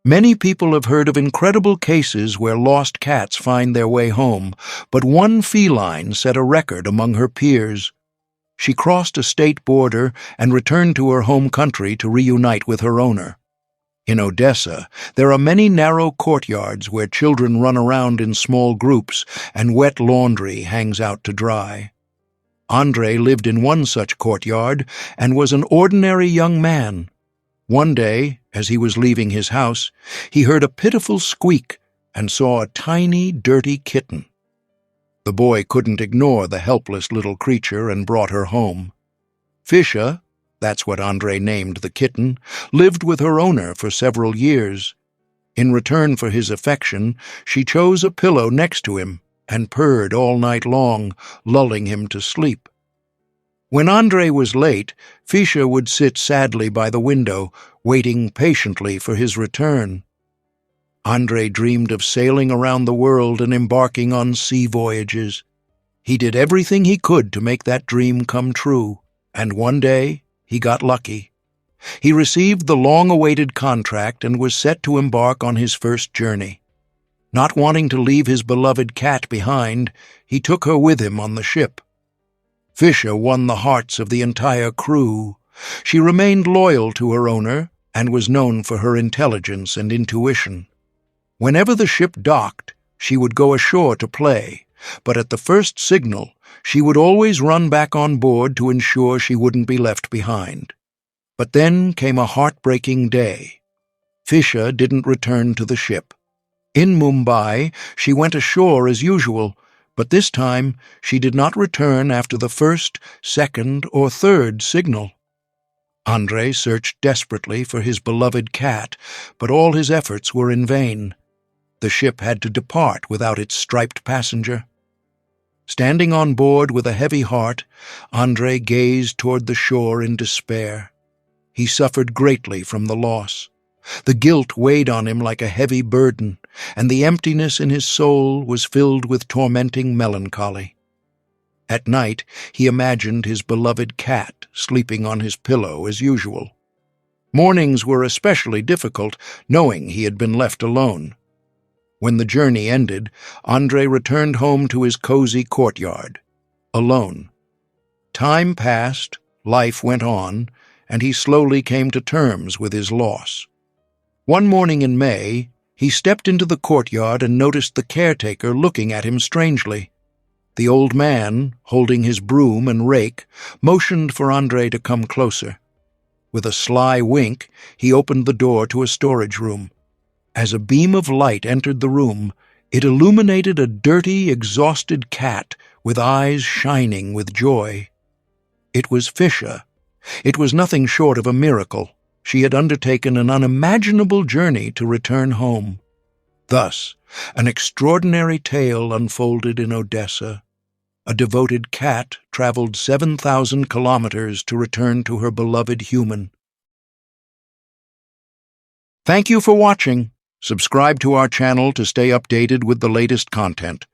Many people have heard of incredible cases where lost cats find their way home, but one feline set a record among her peers. She crossed a state border and returned to her home country to reunite with her owner. In Odessa, there are many narrow courtyards where children run around in small groups and wet laundry hangs out to dry. Andrei lived in one such courtyard and was an ordinary young man. One day, as he was leaving his house, he heard a pitiful squeak and saw a tiny, dirty kitten. The boy couldn't ignore the helpless little creature and brought her home. Fisha, that's what Andrei named the kitten, lived with her owner for several years. In return for his affection, she chose a pillow next to him and purred all night long, lulling him to sleep. When Andrei was late, Fisha would sit sadly by the window, waiting patiently for his return. Andrei dreamed of sailing around the world and embarking on sea voyages. He did everything he could to make that dream come true, and one day he got lucky. He received the long-awaited contract and was set to embark on his first journey. Not wanting to leave his beloved cat behind, he took her with him on the ship. Fisha won the hearts of the entire crew. She remained loyal to her owner and was known for her intelligence and intuition. Whenever the ship docked, she would go ashore to play, but at the first signal, she would always run back on board to ensure she wouldn't be left behind. But then came a heartbreaking day. Fisha didn't return to the ship. In Mumbai, she went ashore as usual, but this time she did not return after the first, second, or third signal. Andrei searched desperately for his beloved cat, but all his efforts were in vain. The ship had to depart without its striped passenger. Standing on board with a heavy heart, Andrei gazed toward the shore in despair. He suffered greatly from the loss. The guilt weighed on him like a heavy burden, and the emptiness in his soul was filled with tormenting melancholy. At night, he imagined his beloved cat sleeping on his pillow as usual. Mornings were especially difficult, knowing he had been left alone. When the journey ended, Andrei returned home to his cozy courtyard, alone. Time passed, life went on, and he slowly came to terms with his loss. One morning in May, he stepped into the courtyard and noticed the caretaker looking at him strangely. The old man, holding his broom and rake, motioned for Andrei to come closer. With a sly wink, he opened the door to a storage room. As a beam of light entered the room, it illuminated a dirty, exhausted cat with eyes shining with joy. It was Fisha. It was nothing short of a miracle. She had undertaken an unimaginable journey to return home. Thus, an extraordinary tale unfolded in Odessa. A devoted cat traveled 7,000 kilometers to return to her beloved human. Thank you for watching. Subscribe to our channel to stay updated with the latest content.